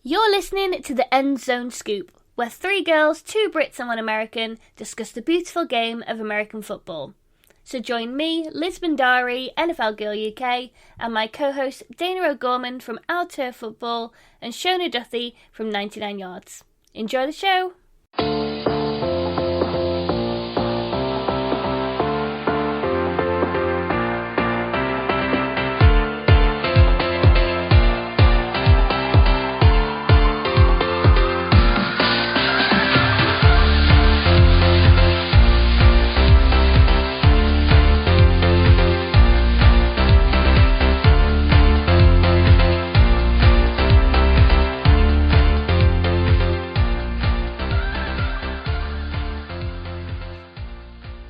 You're listening to the End Zone Scoop, where three girls, two Brits and one American, discuss the beautiful game of American football. So join me, Liz Bandari, NFL Girl UK, and my co-host Dayna O'Gorman from Our Turf Football and Shona Duthie from 99 Yards. Enjoy the show!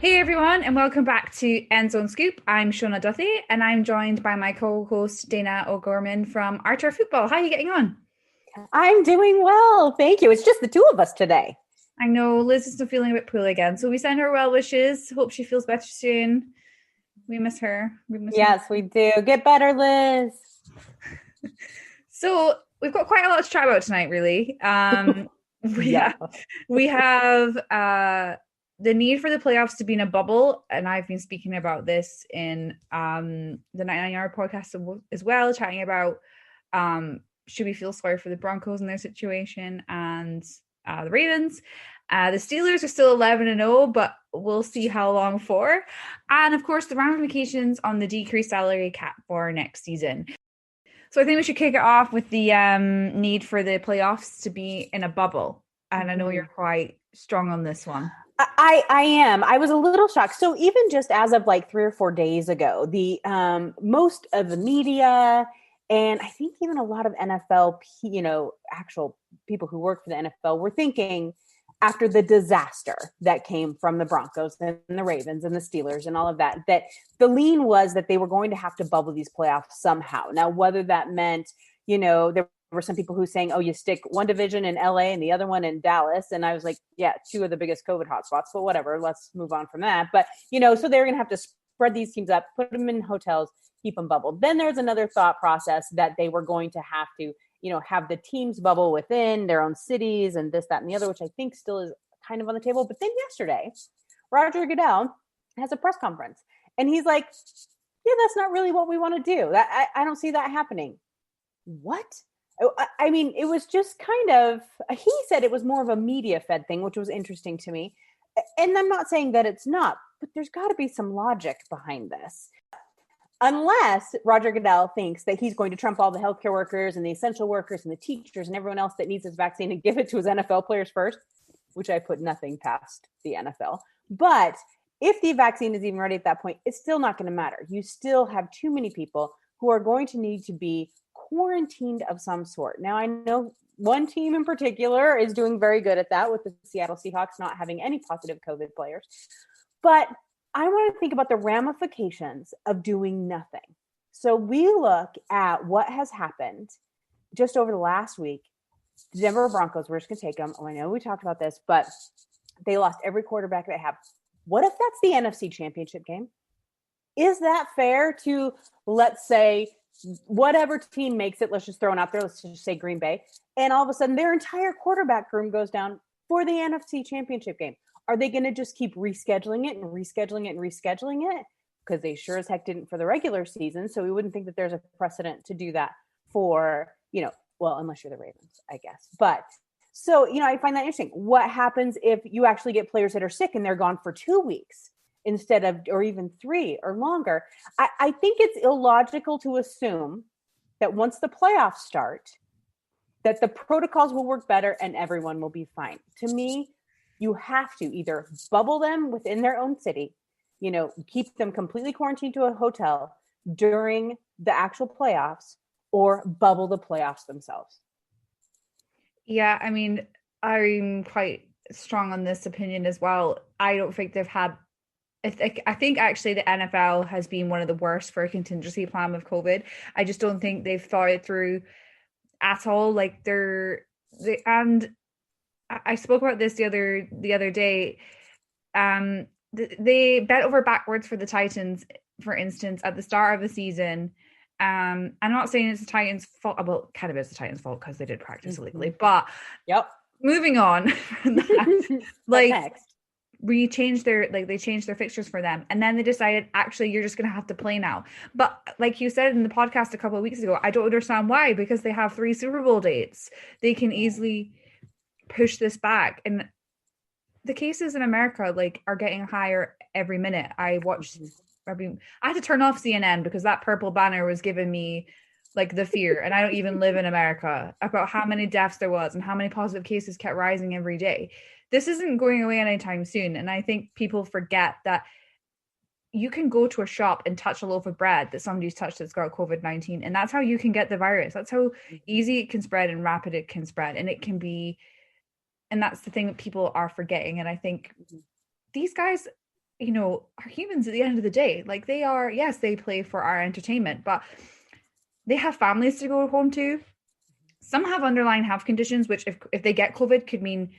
Hey everyone, and welcome back to End Zone Scoop. I'm Shona Duthie, and I'm joined by my co-host Dayna O'Gorman from Our Turf Football. How are you getting on? I'm doing well, thank you. It's just the two of us today. I know Liz is still feeling a bit poorly again, so we send her well wishes. Hope she feels better soon. We miss her. Yes, we do. Get better, Liz. So we've got quite a lot to chat about tonight, really. We have the need for the playoffs to be in a bubble, and I've been speaking about this in the 99 Yard podcast as well, chatting about should we feel sorry for the Broncos in their situation and the Ravens. The Steelers are still 11-0, but we'll see how long for. And of course, the ramifications on the decreased salary cap for next season. So I think we should kick it off with the need for the playoffs to be in a bubble. And I know you're quite strong on this one. I am. I was a little shocked. So even just as of like 3 or 4 days ago, the most of the media and I think even a lot of NFL, actual people who work for the NFL were thinking after the disaster that came from the Broncos and the Ravens and the Steelers and all of that, that the lean was that they were going to have to bubble these playoffs somehow. Now, whether that meant, there were some people who saying, oh, you stick one division in LA and the other one in Dallas. And I was like, yeah, two of the biggest COVID hotspots, but whatever, let's move on from that. But, so they're going to have to spread these teams up, put them in hotels, keep them bubbled. Then there's another thought process that they were going to have to, have the teams bubble within their own cities and this, that, and the other, which I think still is kind of on the table. But then yesterday, Roger Goodell has a press conference and he's like, yeah, that's not really what we want to do. I don't see that happening. What? I mean, it was just kind of, he said it was more of a media fed thing, which was interesting to me. And I'm not saying that it's not, but there's got to be some logic behind this. Unless Roger Goodell thinks that he's going to trump all the healthcare workers and the essential workers and the teachers and everyone else that needs this vaccine and give it to his NFL players first, which I put nothing past the NFL. But if the vaccine is even ready at that point, it's still not going to matter. You still have too many people who are going to need to be quarantined of some sort. Now, I know one team in particular is doing very good at that with the Seattle Seahawks not having any positive COVID players. But I want to think about the ramifications of doing nothing. So we look at what has happened just over the last week. The Denver Broncos, we're just going to take them. Oh, I know we talked about this, but they lost every quarterback they have. What if that's the NFC Championship game? Is that fair to, let's say, whatever team makes it, let's just throw it out there, let's just say Green Bay, and all of a sudden their entire quarterback room goes down for the NFC Championship game? Are they going to just keep rescheduling it and rescheduling it and rescheduling it? Because they sure as heck didn't for the regular season, so we wouldn't think that there's a precedent to do that for, well, unless you're the Ravens, I guess. But so, I find that interesting. What happens if you actually get players that are sick and they're gone for 2 weeks? Instead of, or even 3 or longer? I think it's illogical to assume that once the playoffs start, that the protocols will work better and everyone will be fine. To me, you have to either bubble them within their own city, keep them completely quarantined to a hotel during the actual playoffs, or bubble the playoffs themselves. Yeah, I mean, I'm quite strong on this opinion as well. I don't think they've had I think actually the NFL has been one of the worst for a contingency plan with COVID. I just don't think they've thought it through at all. Like and I spoke about this the other day. They bent over backwards for the Titans, for instance, at the start of the season, I'm not saying it's the Titans' fault. Well, kind of is the Titans' fault because they did practice illegally. But moving on from that, like next. they changed their fixtures for them, and then they decided actually you're just gonna have to play now. But like you said in the podcast a couple of weeks ago, I don't understand why, because they have 3 Super Bowl dates. They can easily push this back, and the cases in America like are getting higher every minute. I had to turn off CNN because that purple banner was giving me like the fear, and I don't even live in America, about how many deaths there was and how many positive cases kept rising every day. This isn't going away anytime soon, and I think people forget that you can go to a shop and touch a loaf of bread that somebody's touched that's got COVID-19, and that's how you can get the virus. That's how easy it can spread and rapid it can spread, and it can be, and that's the thing that people are forgetting. And I think these guys, you know, are humans at the end of the day. Like they are, yes, they play for our entertainment, but they have families to go home to. Some have underlying health conditions, which if they get COVID could mean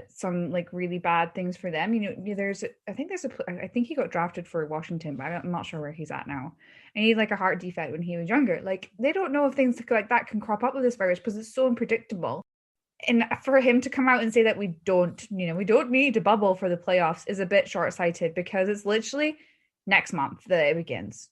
some like really bad things for them. You know, I think he got drafted for Washington, but I'm not sure where he's at now. And he had like a heart defect when he was younger. Like they don't know if things like that can crop up with this virus because it's so unpredictable. And for him to come out and say that we don't need to bubble for the playoffs is a bit short-sighted, because it's literally next month that it begins.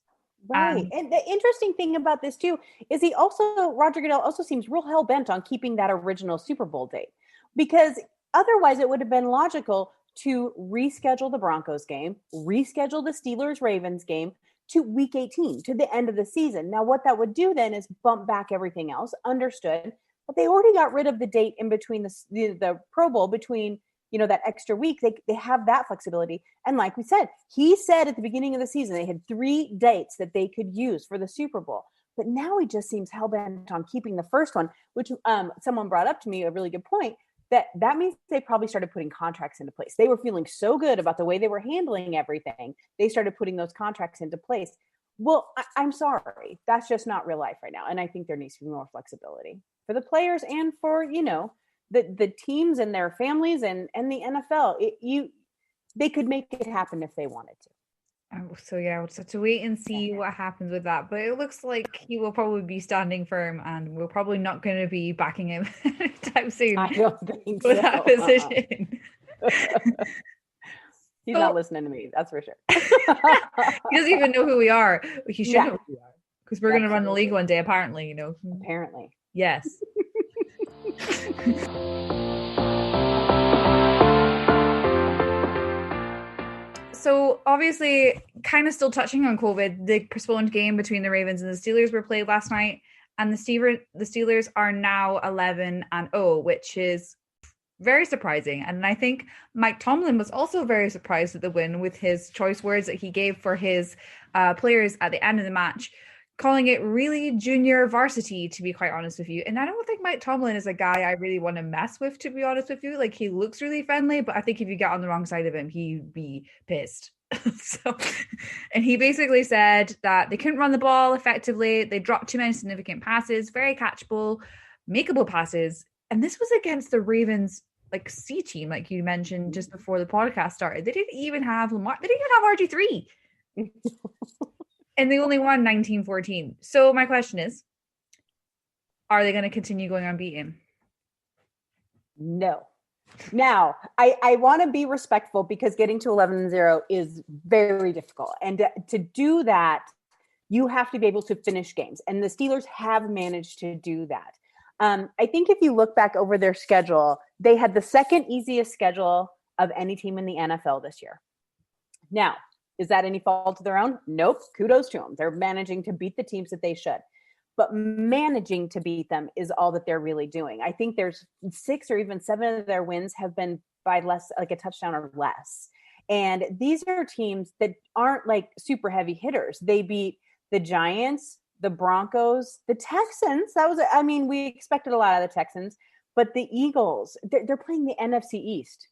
Right. And the interesting thing about this too is Roger Goodell also seems real hell-bent on keeping that original Super Bowl date, because otherwise it would have been logical to reschedule the Broncos game, reschedule the Steelers-Ravens game to week 18, to the end of the season. Now, what that would do then is bump back everything else, understood, but they already got rid of the date in between the Pro Bowl, between, you know, that extra week. They have that flexibility. And like we said, he said at the beginning of the season, they had 3 dates that they could use for the Super Bowl. But now he just seems hell-bent on keeping the first one, which someone brought up to me, a really good point, that means they probably started putting contracts into place. They were feeling so good about the way they were handling everything. They started putting those contracts into place. Well, I'm sorry. That's just not real life right now. And I think there needs to be more flexibility for the players and for, you know, the teams and their families and the NFL. They could make it happen if they wanted to. So yeah, we'll just have to wait and see what happens with that. But it looks like he will probably be standing firm, and we're probably not going to be backing him anytime soon. I don't think with so. that position. He's not listening to me, that's for sure. He doesn't even know who we are. He should know who we are, because we're going to run the league one day, apparently, you know. Apparently. Yes. So obviously, kind of still touching on COVID, the postponed game between the Ravens and the Steelers were played last night, and the Steelers are now 11-0, which is very surprising. And I think Mike Tomlin was also very surprised at the win, with his choice words that he gave for his players at the end of the match, calling it really junior varsity, to be quite honest with you. And I don't think Mike Tomlin is a guy I really want to mess with, to be honest with you. Like, he looks really friendly, but I think if you get on the wrong side of him, he'd be pissed. And he basically said that they couldn't run the ball effectively. They dropped too many significant passes, very catchable, makeable passes. And this was against the Ravens, like, C team, like you mentioned just before the podcast started. They didn't even have Lamar. They didn't even have RG3. And they only won 19-14. So my question is, are they going to continue going unbeaten? No. Now, I want to be respectful, because getting to 11-0 is very difficult. And to do that, you have to be able to finish games. And the Steelers have managed to do that. I think if you look back over their schedule, they had the second easiest schedule of any team in the NFL this year. Now, is that any fault of their own? Nope. Kudos to them. They're managing to beat the teams that they should. But managing to beat them is all that they're really doing. I think there's 6 or even 7 of their wins have been by less, like a touchdown or less. And these are teams that aren't like super heavy hitters. They beat the Giants, the Broncos, the Texans. We expected a lot of the Texans, but the Eagles, they're playing the NFC East,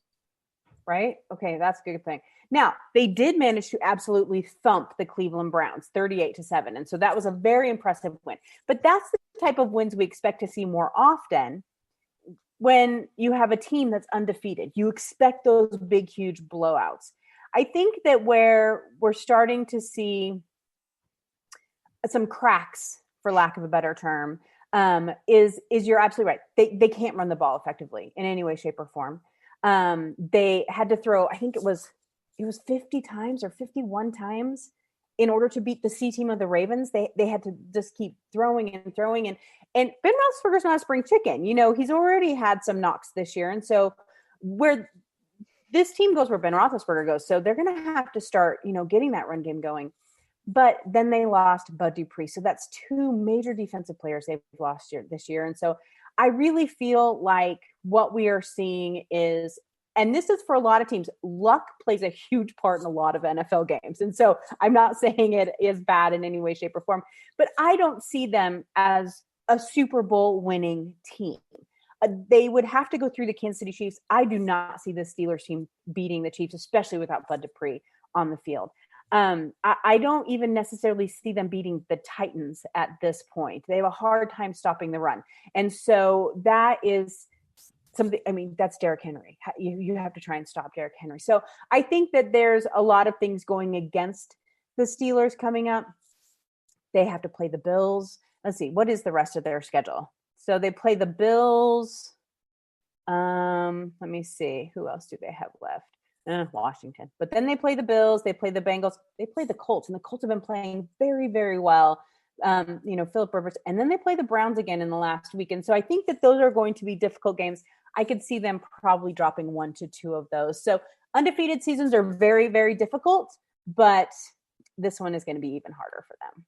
right? Okay, that's a good thing. Now, they did manage to absolutely thump the Cleveland Browns 38-7. And so that was a very impressive win. But that's the type of wins we expect to see more often when you have a team that's undefeated. You expect those big, huge blowouts. I think that where we're starting to see some cracks, for lack of a better term, is you're absolutely right. They can't run the ball effectively in any way, shape, or form. They had to throw, I think it was 50 times or 51 times in order to beat the C team of the Ravens. They had to just keep throwing and throwing. And Ben Roethlisberger's not a spring chicken. He's already had some knocks this year. And so where this team goes, where Ben Roethlisberger goes. So they're going to have to start, getting that run game going. But then they lost Bud Dupree. So that's two major defensive players they've lost this year. And so I really feel like what we are seeing is, and this is for a lot of teams, luck plays a huge part in a lot of NFL games. And so I'm not saying it is bad in any way, shape, or form, but I don't see them as a Super Bowl winning team. They would have to go through the Kansas City Chiefs. I do not see the Steelers team beating the Chiefs, especially without Bud Dupree on the field. I don't even necessarily see them beating the Titans at this point. They have a hard time stopping the run. And so that is something, that's Derrick Henry. You have to try and stop Derrick Henry. So I think that there's a lot of things going against the Steelers coming up. They have to play the Bills. Let's see, what is the rest of their schedule? So they play the Bills. Let me see. Who else do they have left? Washington. But then they play the Bills. They play the Bengals. They play the Colts. And the Colts have been playing very, very well. Philip Rivers. And then they play the Browns again in the last week. And so I think that those are going to be difficult games. I could see them probably dropping 1 to 2 of those. So undefeated seasons are very, very difficult. But this one is going to be even harder for them.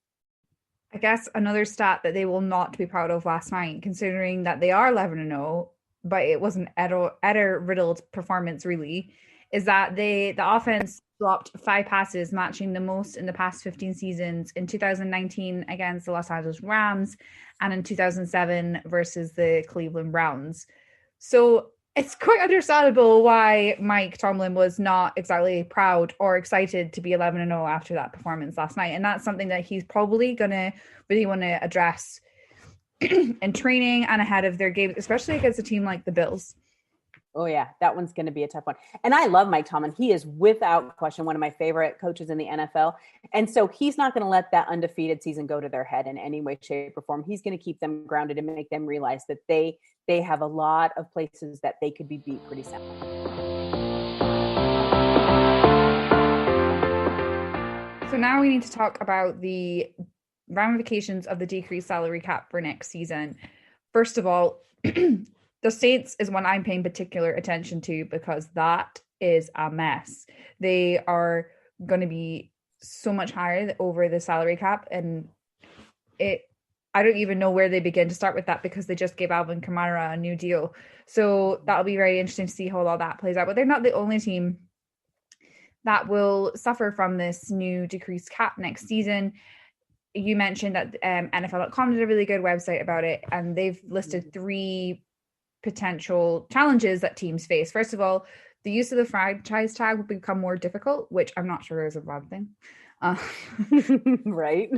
I guess another stat that they will not be proud of last night, considering that they are 11-0, but it was an error-riddled performance, really, is that the offense dropped 5 passes, matching the most in the past 15 seasons, in 2019 against the Los Angeles Rams and in 2007 versus the Cleveland Browns. So it's quite understandable why Mike Tomlin was not exactly proud or excited to be 11-0 after that performance last night. And that's something that he's probably going to really want to address in training and ahead of their games, especially against a team like the Bills. Oh, yeah, that one's going to be a tough one. And I love Mike Tomlin. He is without question one of my favorite coaches in the NFL. And so he's not going to let that undefeated season go to their head in any way, shape, or form. He's going to keep them grounded and make them realize that they have a lot of places that they could be beat pretty soundly. So now we need to talk about the ramifications of the decreased salary cap for next season. First of all, the Saints is one I'm paying particular attention to because that is a mess. They are going to be so much higher over the salary cap, and I don't even know where they begin to start with that because they just gave Alvin Kamara a new deal. So that'll be very interesting to see how all that plays out. But they're not the only team that will suffer from this new decreased cap next season. You mentioned that NFL.com did a really good website about it, and they've listed 3 potential challenges that teams face. First of all, the use of the franchise tag will become more difficult, which I'm not sure is a bad thing. Right.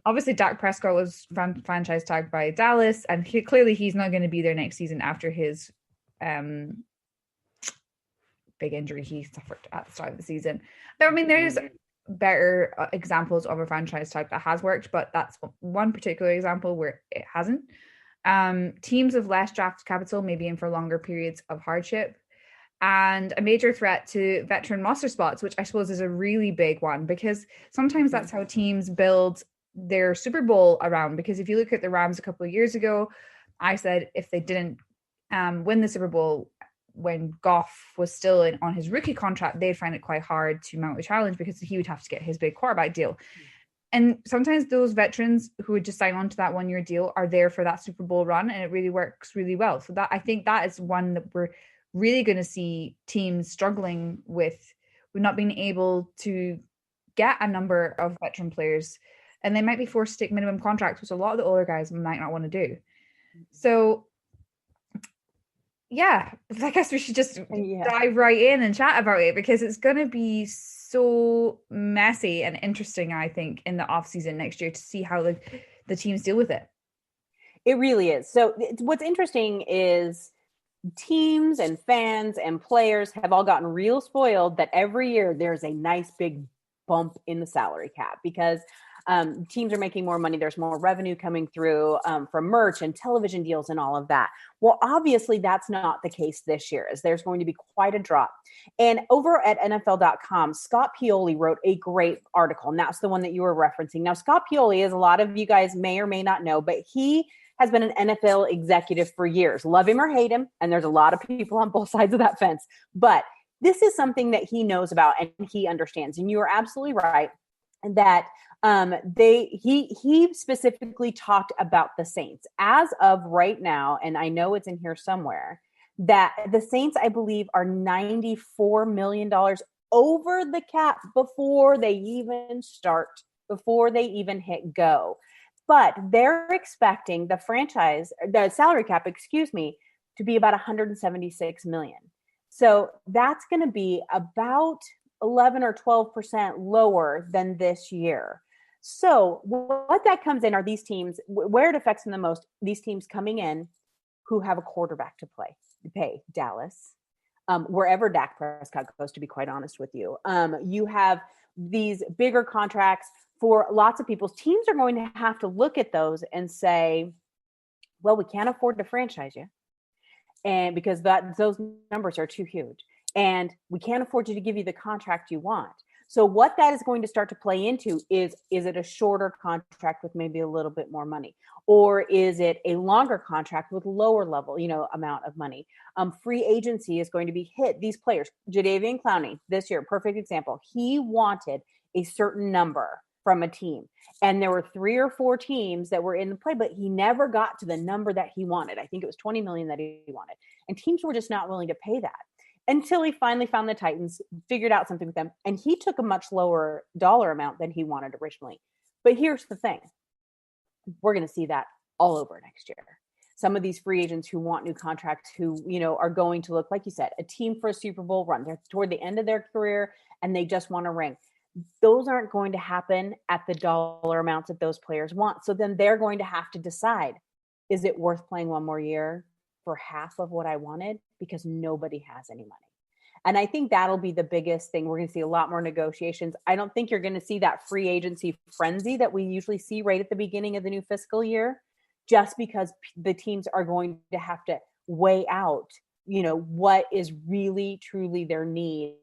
Obviously Dak Prescott was franchise tagged by Dallas, and clearly he's not going to be there next season after his big injury he suffered at the start of the season. But there's better examples of a franchise tag that has worked, but that's one particular example where it hasn't. Teams of less draft capital may be in for longer periods of hardship, and a major threat to veteran roster spots, which I suppose is a really big one because sometimes that's how teams build their Super Bowl around. Because if you look at the Rams a couple of years ago, I said if they didn't win the Super Bowl when Goff was still on his rookie contract, they'd find it quite hard to mount a challenge because he would have to get his big quarterback deal. And sometimes those veterans who would just sign on to that 1-year deal are there for that Super Bowl run, and it really works really well. So that I think that is one that we're really going to see teams struggling with not being able to get a number of veteran players, and they might be forced to take minimum contracts, which a lot of the older guys might not want to do. So yeah, I guess we should just dive right in and chat about it because it's going to be so messy and interesting, I think, in the offseason next year to see how the teams deal with it. It really is. So what's interesting is teams and fans and players have all gotten real spoiled that every year there's a nice big bump in the salary cap because teams are making more money. There's more revenue coming through from merch and television deals and all of that. Well, obviously that's not the case this year, as there's going to be quite a drop. And over at NFL.com, Scott Pioli wrote a great article, and that's the one that you were referencing. Now, Scott Pioli, as a lot of you guys may or may not know, but he has been an NFL executive for years. Love him or hate him, and there's a lot of people on both sides of that fence. But this is something that he knows about and he understands. And you are absolutely right that he specifically talked about the Saints as of right now, and I know it's in here somewhere, that the Saints, I believe, are $94 million over the cap before they even hit go. But they're expecting the salary cap, to be about 176 million. So that's going to be about 11 or 12% lower than this year. So what that comes in are these teams, where it affects them the most, these teams coming in who have a quarterback to pay. Dallas, wherever Dak Prescott goes, to be quite honest with you. You have these bigger contracts for lots of people. Teams are going to have to look at those and say, well, we can't afford to franchise you. And because those numbers are too huge. And we can't afford to give you the contract you want. So what that is going to start to play into is it a shorter contract with maybe a little bit more money? Or is it a longer contract with lower level, amount of money? Free agency is going to be hit. These players, Jadeveon Clowney, this year, perfect example. He wanted a certain number from a team. And there were 3 or 4 teams that were in the play, but he never got to the number that he wanted. I think it was 20 million that he wanted. And teams were just not willing to pay that. Until he finally found the Titans, figured out something with them, and he took a much lower dollar amount than he wanted originally. But here's the thing. We're going to see that all over next year. Some of these free agents who want new contracts, who, are going to look, like you said, a team for a Super Bowl run. They're toward the end of their career and they just want a ring. Those aren't going to happen at the dollar amounts that those players want. So then they're going to have to decide, is it worth playing one more year for half of what I wanted? Because nobody has any money. And I think that'll be the biggest thing. We're going to see a lot more negotiations. I don't think you're going to see that free agency frenzy that we usually see right at the beginning of the new fiscal year, just because the teams are going to have to weigh out, what is really, truly their need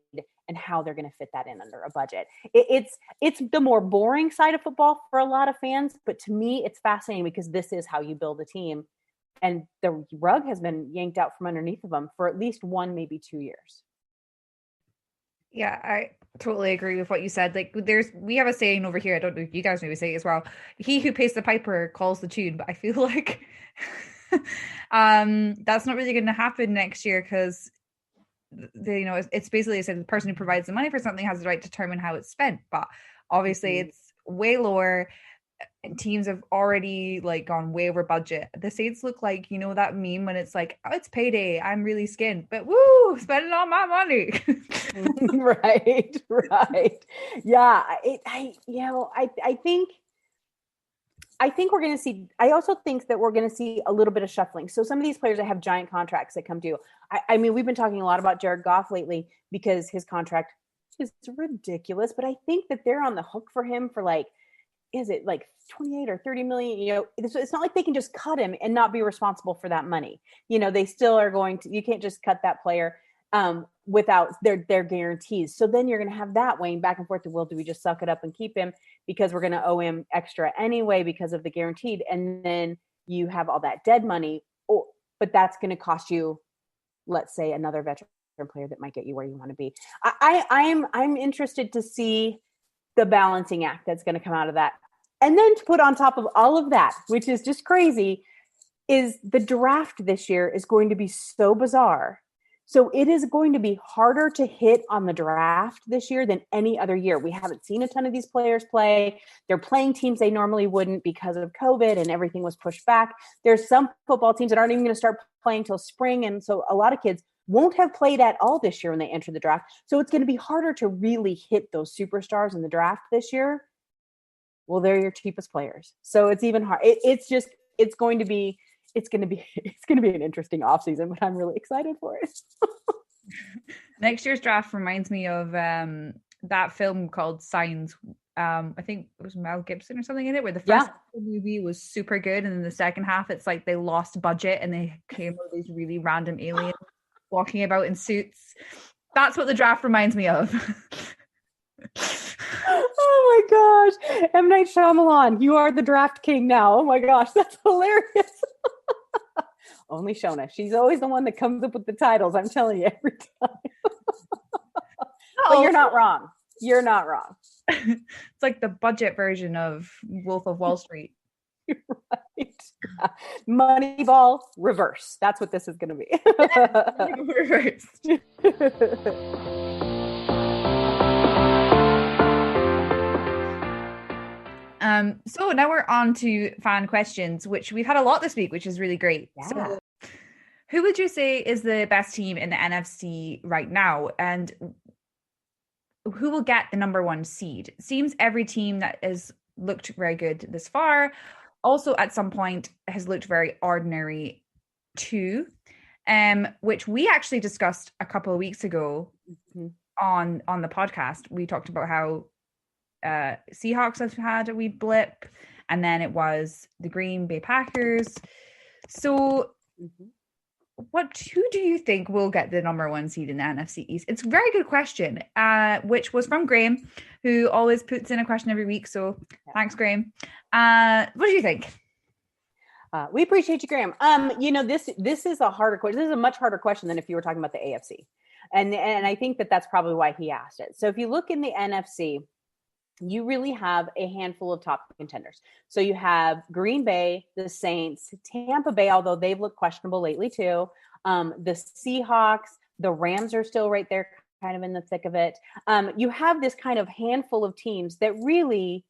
and how they're going to fit that in under a budget. It's the more boring side of football for a lot of fans, but to me, it's fascinating because this is how you build a team. And the rug has been yanked out from underneath of them for at least 1, maybe 2 years. Yeah, I totally agree with what you said. Like we have a saying over here. I don't know if you guys maybe say it as well. He who pays the piper calls the tune. But I feel like that's not really going to happen next year because it's basically, I said, the person who provides the money for something has the right to determine how it's spent. But obviously it's way lower. And teams have already gone way over budget. The Saints look like, that meme when it's like, oh, it's payday, I'm really skinned, but woo, spending all my money. right. Yeah. I think we're going to see, I also think that we're going to see a little bit of shuffling. So some of these players that have giant contracts that come due, I mean, we've been talking a lot about Jared Goff lately because his contract is ridiculous, but I think that they're on the hook for him for is it 28 or 30 million? It's not like they can just cut him and not be responsible for that money. They still are going to, you can't just cut that player without their guarantees. So then you're going to have that weighing back and forth to, well, do we just suck it up and keep him because we're going to owe him extra anyway because of the guaranteed? And then you have all that dead money, but that's going to cost you, let's say, another veteran player that might get you where you want to be. I'm interested to see the balancing act that's going to come out of that. And then to put on top of all of that, which is just crazy, is the draft this year is going to be so bizarre. So it is going to be harder to hit on the draft this year than any other year. We haven't seen a ton of these players play. They're playing teams they normally wouldn't because of COVID and everything was pushed back. There's some football teams that aren't even going to start playing till spring. And so a lot of kids won't have played at all this year when they enter the draft. So it's going to be harder to really hit those superstars in the draft this year. Well, they're your cheapest players. So it's even hard. It's going to be an interesting offseason, but I'm really excited for it. Next year's draft reminds me of that film called Signs. I think it was Mel Gibson or something in it, where the first movie was super good, and then the second half, it's like they lost budget and they came with these really random aliens walking about in suits. That's what the draft reminds me of. Oh my gosh. M. Night Shyamalan, you are the draft king now. Oh my gosh, that's hilarious. Only Shona. She's always the one that comes up with the titles. I'm telling you every time. But you're not wrong. You're not wrong. It's like the budget version of Wolf of Wall Street. Right. Moneyball reverse. That's what this is going to be. Reversed. So now we're on to fan questions, which we've had a lot this week, which is really great. Yeah. So who would you say is the best team in the NFC right now? And who will get the number one seed? It seems every team that has looked very good this far also at some point has looked very ordinary too, which we actually discussed a couple of weeks ago on the podcast. We talked about how Seahawks have had a wee blip, and then it was the Green Bay Packers. So who do you think will get the number one seed in the NFC East? It's a very good question, which was from Graham, who always puts in a question every week. So thanks, Graham. What do you think? We appreciate you, Graham. This is a harder question. This is a much harder question than if you were talking about the AFC. And I think that's probably why he asked it. So if you look in the NFC, you really have a handful of top contenders. So you have Green Bay, the Saints, Tampa Bay, although they've looked questionable lately too. The Seahawks, the Rams are still right there, kind of in the thick of it. You have this kind of handful of teams that really,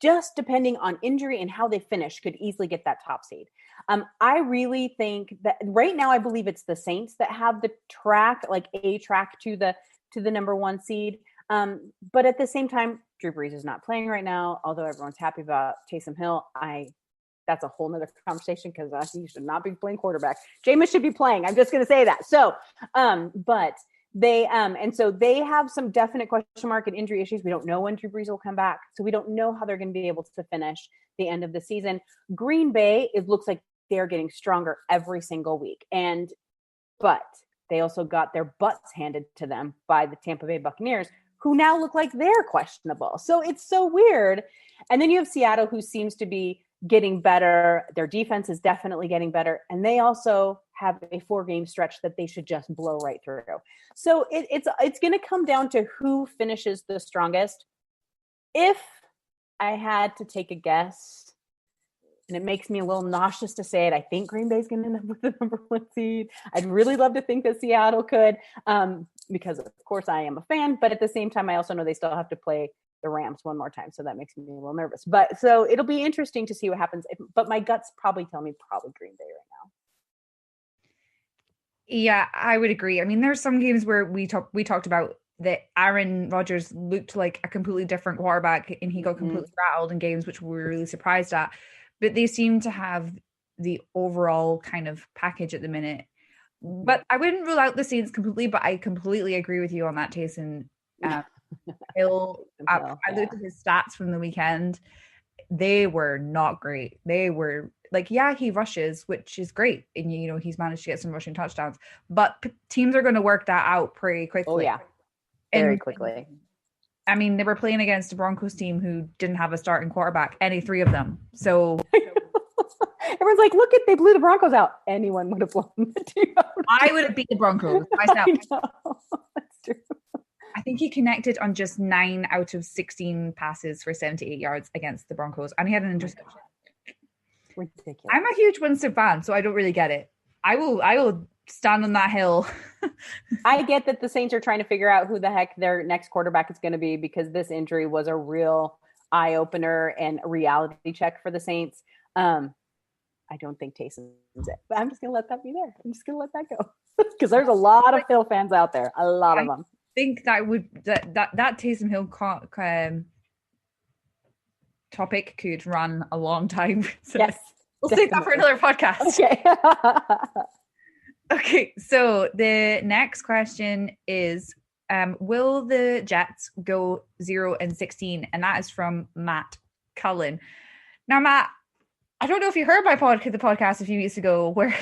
just depending on injury and how they finish, could easily get that top seed. I really think that right now, I believe it's the Saints that have the track, like a track to the number one seed. But at the same time, Drew Brees is not playing right now, although everyone's happy about Taysom Hill. That's a whole nother conversation because he should not be playing quarterback. Jameis should be playing. I'm just going to say that. So, but they, and so they have some definite question mark and injury issues. We don't know when Drew Brees will come back. So we don't know how they're going to be able to finish the end of the season. Green Bay, it looks like they're getting stronger every single week. But they also got their butts handed to them by the Tampa Bay Buccaneers, who now look like they're questionable. So it's so weird. And then you have Seattle, who seems to be getting better. Their defense is definitely getting better. And they also have a 4-game stretch that they should just blow right through. So it's going to come down to who finishes the strongest. If I had to take a guess, and it makes me a little nauseous to say it, I think Green Bay's going to end up with the number one seed. I'd really love to think that Seattle could, because of course I am a fan, but at the same time, I also know they still have to play the Rams one more time. So that makes me a little nervous, but so it'll be interesting to see what happens. But my guts probably tell me Green Bay right now. Yeah, I would agree. I mean, there's some games where we talked about that Aaron Rodgers looked like a completely different quarterback and he got completely rattled in games, which we were really surprised at. But they seem to have the overall kind of package at the minute. But I wouldn't rule out the Saints completely, but I completely agree with you on that, Taysom Hill. I looked at his stats from the weekend. They were not great. They were like, yeah, he rushes, which is great. And, he's managed to get some rushing touchdowns. But teams are going to work that out pretty quickly. Oh, yeah. Very quickly. I mean, they were playing against a Broncos team who didn't have a starting quarterback, any three of them. So everyone's like, look, they blew the Broncos out. Anyone would have blown the team out. I would have beat the Broncos myself. I know. That's true. I think he connected on just 9 out of 16 passes for 78 yards against the Broncos, and he had an interception. Ridiculous. I'm a huge Winston fan, so I don't really get it. I will stand on that hill. I get that the Saints are trying to figure out who the heck their next quarterback is going to be, because this injury was a real eye opener and a reality check for the Saints. I don't think Taysom's it, but I'm just going to let that be there. I'm just going to let that go because there's a lot of Hill fans out there. A lot of them. I think that Taysom Hill topic could run a long time. So yes. We'll save that for another podcast. Okay. Okay, so the next question is, will the Jets go 0-16? And that is from Matt Cullen. Now, Matt, I don't know if you heard the podcast a few weeks ago where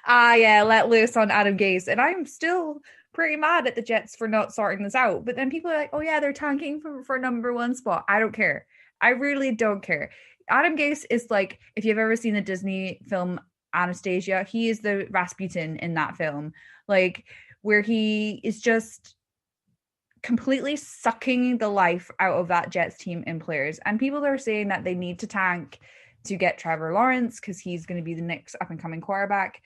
I let loose on Adam Gase, and I'm still pretty mad at the Jets for not sorting this out. But then people are like, oh yeah, they're tanking for number one spot. I don't care. I really don't care. Adam Gase is like, if you've ever seen the Disney film Anastasia, he is the Rasputin in that film, like where he is just completely sucking the life out of that Jets team and players. And people are saying that they need to tank to get Trevor Lawrence because he's going to be the next up and coming quarterback,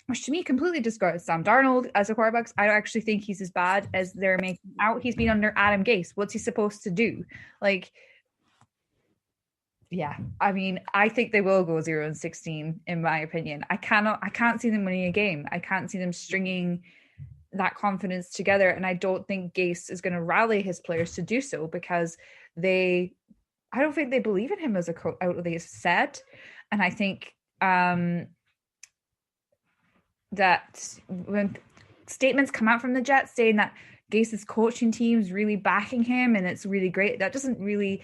which to me completely discards Sam Darnold as a quarterback. I don't actually think he's as bad as they're making out. He's been under Adam Gase. What's he supposed to do? Like, yeah, I mean, I think they will go 0-16 in my opinion. I can't see them winning a game. I can't see them stringing that confidence together, and I don't think Gase is going to rally his players to do so because I don't think they believe in him as a coach out of they said. And I think that when statements come out from the Jets saying that Gase's coaching team is really backing him and it's really great, that doesn't really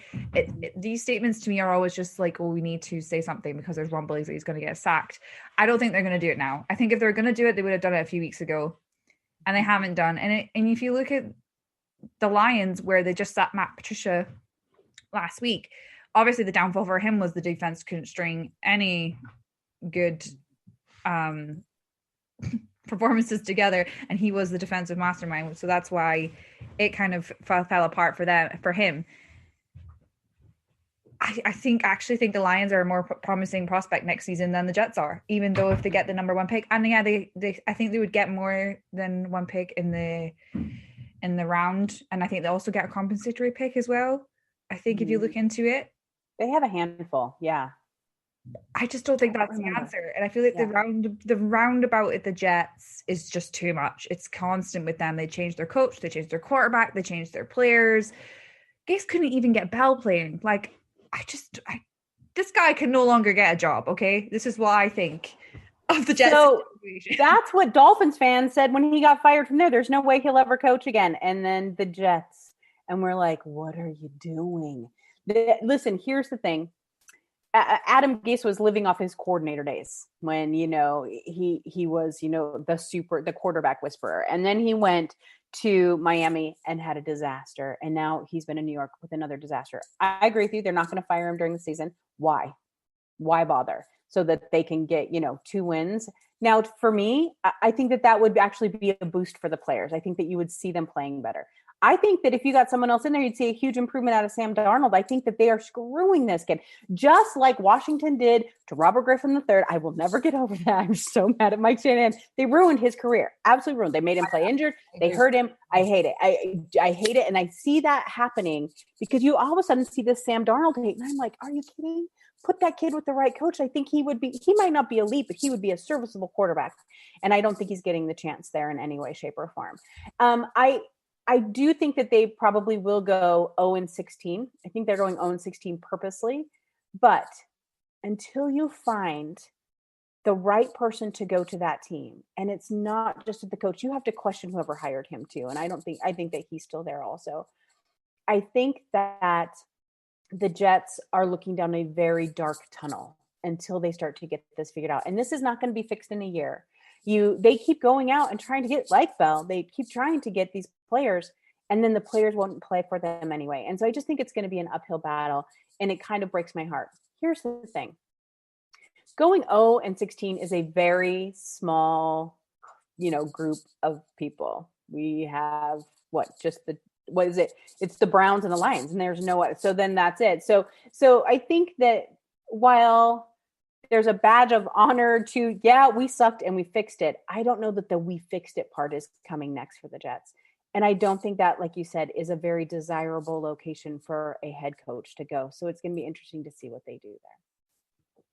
these statements to me are always just like, oh, we need to say something because there's rumblings that he's going to get sacked. I don't think they're going to do it now. I think if they're going to do it, they would have done it a few weeks ago, and they haven't done. And if you look at the Lions, where they just sacked Matt Patricia last week, obviously the downfall for him was the defense couldn't string any good performances together, and he was the defensive mastermind, so that's why it kind of fell apart for him. I actually think the Lions are a more promising prospect next season than the Jets are, even though if they get the number one pick, and yeah, they I think they would get more than one pick in the round, and I think they also get a compensatory pick as well. I think if you look into it, they have a handful. Yeah, I just don't think that's the answer, and I feel like the roundabout at the Jets is just too much. It's constant with them. They changed their coach, they changed their quarterback, they changed their players. Gase couldn't even get Bell playing. Like, this guy can no longer get a job. Okay, this is what I think of the Jets. So that's what Dolphins fans said when he got fired from there. There's no way he'll ever coach again. And then the Jets, and we're like, what are you doing? Listen, here's the thing. Adam Gase was living off his coordinator days when, he was, the quarterback whisperer. And then he went to Miami and had a disaster. And now he's been in New York with another disaster. I agree with you. They're not going to fire him during the season. Why bother? So that they can get, 2 wins. Now, for me, I think that would actually be a boost for the players. I think that you would see them playing better. I think that if you got someone else in there, you'd see a huge improvement out of Sam Darnold. I think that they are screwing this kid, just like Washington did to Robert Griffin III. I will never get over that. I'm so mad at Mike Shanahan. They ruined his career. Absolutely ruined. They made him play injured. They hurt him. I hate it. I hate it. And I see that happening because you all of a sudden see this Sam Darnold hate. And I'm like, are you kidding? Put that kid with the right coach. I think he might not be elite, but he would be a serviceable quarterback. And I don't think he's getting the chance there in any way, shape, or form. I do think that they probably will go 0-16. I think they're going 0-16 purposely. But until you find the right person to go to that team, and it's not just the coach, you have to question whoever hired him too. And I think that he's still there also. I think that the Jets are looking down a very dark tunnel until they start to get this figured out. And this is not going to be fixed in a year. They keep going out and trying to get, like Bell, they keep trying to get these players, and then the players won't play for them anyway. And so I just think it's going to be an uphill battle, and it kind of breaks my heart. Here's the thing. Going 0-16 is a very small, group of people. We have what is it? It's the Browns and the Lions, and there's no other. So then that's it. So I think that while there's a badge of honor to, we sucked and we fixed it, I don't know that the we fixed it part is coming next for the Jets. And I don't think that, like you said, is a very desirable location for a head coach to go. So it's going to be interesting to see what they do there.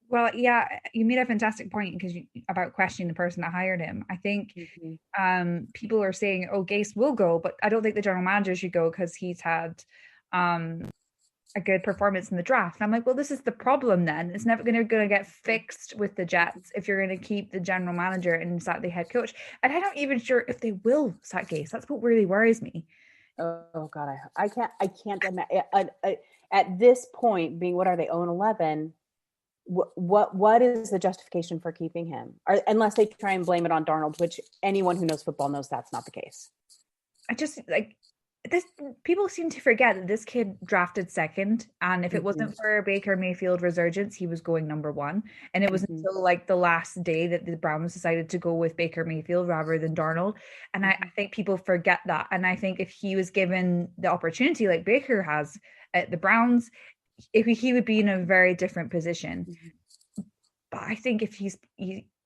Well, yeah, you made a fantastic point about questioning the person that hired him. I think people are saying, Gase will go, but I don't think the general manager should go because he's had a good performance in the draft. And I'm like, well, this is the problem then. It's never going to get fixed with the Jets if you're going to keep the general manager and sack the head coach. And I'm not even sure if they will sack Gase. That's what really worries me. Oh God, I can't imagine at this point being, what are they, 0-11? What is the justification for keeping him? Or, unless they try and blame it on Darnold, which anyone who knows football knows that's not the case. I just like this. People seem to forget that this kid drafted second, and if it wasn't for Baker Mayfield resurgence, he was going number one. And it was until like the last day that the Browns decided to go with Baker Mayfield rather than Darnold. And I think people forget that. And I think if he was given the opportunity like Baker has at the Browns, if he would be in a very different position. But I think if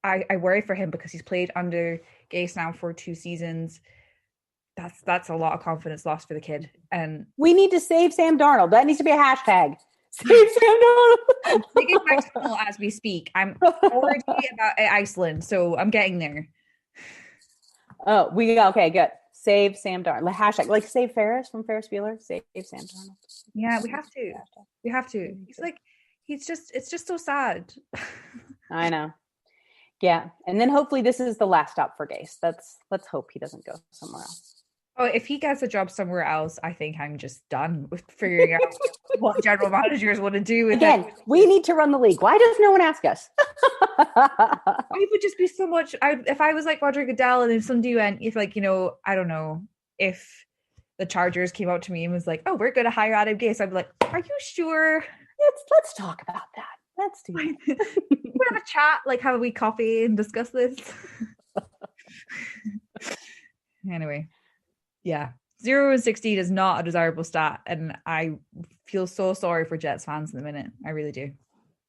I worry for him because he's played under Gase now for 2 seasons. That's a lot of confidence lost for the kid. And we need to save Sam Darnold. That needs to be a hashtag. Save Sam Darnold. I'm taking my tunnel as we speak. I'm already about Iceland, so I'm getting there. Oh, okay, good. Save Sam Darnold. Hashtag, like save Ferris from Ferris Bueller. Save Sam Darnold. Yeah, we have to. We have to. It's just so sad. I know. Yeah, and then hopefully this is the last stop for Gase. Let's hope he doesn't go somewhere else. Oh, if he gets a job somewhere else, I think I'm just done with figuring out what general managers want to do. Again, we need to run the league. Why does no one ask us? It would just be so much. If I was like Roger Goodell, and if somebody went, if like, I don't know, if the Chargers came out to me and was like, "Oh, we're going to hire Adam Gase," I'd be like, "Are you sure? Let's talk about that. Let's do it. We have a chat, like have a wee coffee and discuss this." Anyway. Yeah, 0-16 is not a desirable stat, and I feel so sorry for Jets fans in the minute. I really do.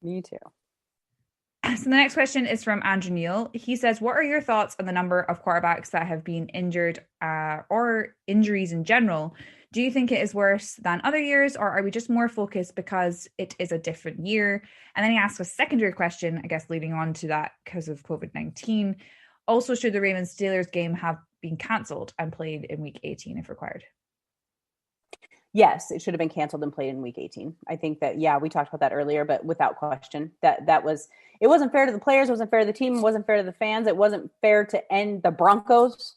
Me too. So the next question is from Andrew Neal. He says, what are your thoughts on the number of quarterbacks that have been injured or injuries in general? Do you think it is worse than other years, or are we just more focused because it is a different year? And then he asks a secondary question, I guess, leading on to that because of COVID-19. Also, should the Ravens-Steelers game have been cancelled and played in week 18 if required? Yes, it should have been canceled and played in week 18. I think that, we talked about that earlier, but without question, it wasn't fair to the players, it wasn't fair to the team, it wasn't fair to the fans, it wasn't fair to end the Broncos,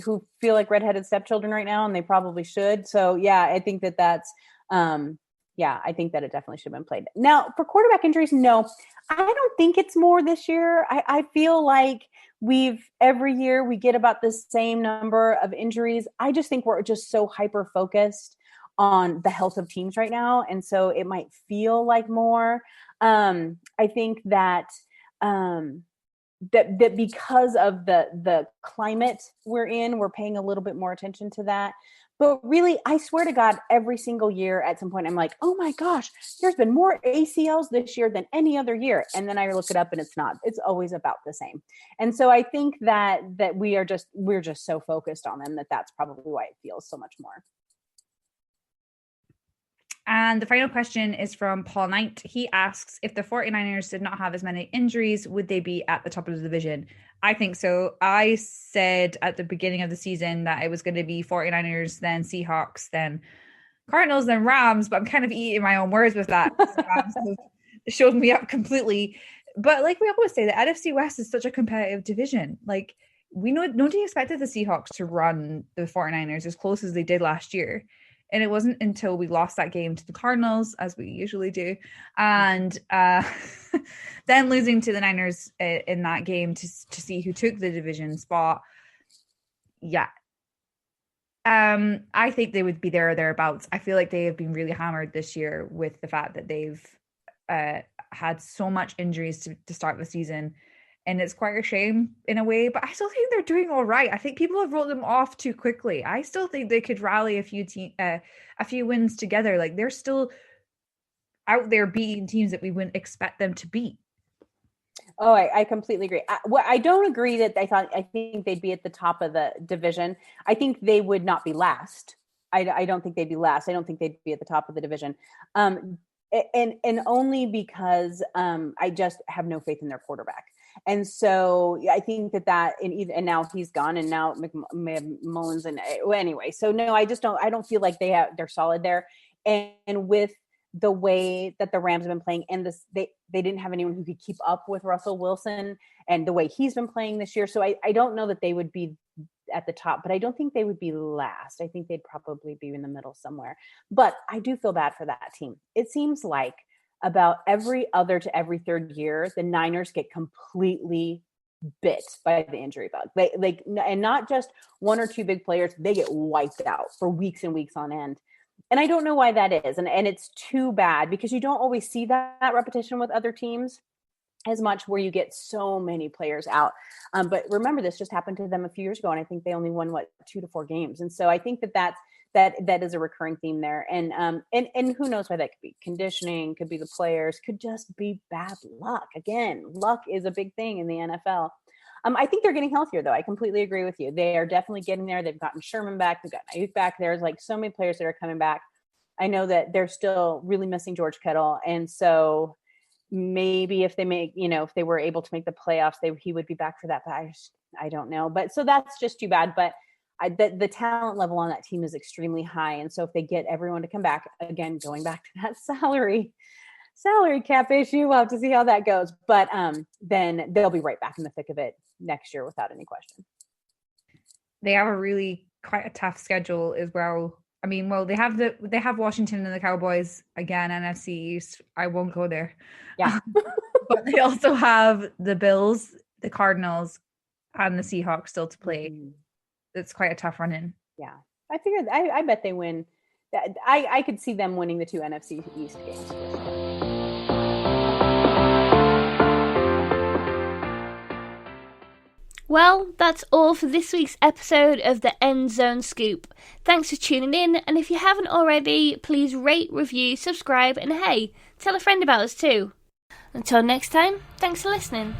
who feel like redheaded stepchildren right now, and they probably should. So I think that's I think that it definitely should have been played. Now, for quarterback injuries, no, I don't think it's more this year. I feel like every year we get about the same number of injuries. I just think we're just so hyper focused on the health of teams right now. And so it might feel like more. I think that that because of the climate we're in, we're paying a little bit more attention to that. But really, I swear to God, every single year at some point, I'm like, oh my gosh, there's been more ACLs this year than any other year. And then I look it up and it's not. It's always about the same. And so I think that we're just so focused on them that's probably why it feels so much more. And the final question is from Paul Knight. He asks, if the 49ers did not have as many injuries, would they be at the top of the division? I think so. I said at the beginning of the season that it was going to be 49ers, then Seahawks, then Cardinals, then Rams, but I'm kind of eating my own words with that. Rams showed me up completely. But like we always say, the NFC West is such a competitive division. Like, nobody expected the Seahawks to run the 49ers as close as they did last year. And it wasn't until we lost that game to the Cardinals, as we usually do, and then losing to the Niners in that game to see who took the division spot. Yeah. I think they would be there or thereabouts. I feel like they have been really hammered this year with the fact that they've had so much injuries to start the season. And it's quite a shame in a way, but I still think they're doing all right. I think people have wrote them off too quickly. I still think they could rally a few wins together. Like, they're still out there beating teams that we wouldn't expect them to beat. Oh, I completely agree. I don't agree that I think they'd be at the top of the division. I think they would not be last. I don't think they'd be last. I don't think they'd be at the top of the division. And only because I just have no faith in their quarterback. And so I think that and now he's gone, and now Mullins, and anyway, so no, I don't feel like they're solid there. And with the way that the Rams have been playing, and this, they didn't have anyone who could keep up with Russell Wilson and the way he's been playing this year. So I don't know that they would be at the top, but I don't think they would be last. I think they'd probably be in the middle somewhere. But I do feel bad for that team. It seems like about every other to every third year, the Niners get completely bit by the injury bug. And not just one or two big players, they get wiped out for weeks and weeks on end. And I don't know why that is. And it's too bad because you don't always see that repetition with other teams as much, where you get so many players out. But remember, this just happened to them a few years ago, and I think they only won 2 to 4 games. And so I think that is a recurring theme there. And who knows why that could be? Conditioning, could be the players, could just be bad luck. Again, luck is a big thing in the NFL. I think they're getting healthier, though. I completely agree with you. They are definitely getting there. They've gotten Sherman back. They've got Ayuk back. There's like so many players that are coming back. I know that they're still really missing George Kittle. And so maybe if they if they were able to make the playoffs, he would be back for that. But I don't know. But so that's just too bad. But the talent level on that team is extremely high. And so if they get everyone to come back, again, going back to that salary cap issue, we'll have to see how that goes. But then they'll be right back in the thick of it next year without any question. They have quite a tough schedule as well. I mean, well, they have Washington and the Cowboys again, NFC East. I won't go there. Yeah. But they also have the Bills, the Cardinals, and the Seahawks still to play. Mm-hmm. It's quite a tough run in. Yeah. I figured I bet they win. I could see them winning the 2 NFC East games for sure. Well, that's all for this week's episode of the End Zone Scoop. Thanks for tuning in, and if you haven't already, please rate, review, subscribe, and hey, tell a friend about us too. Until next time, thanks for listening.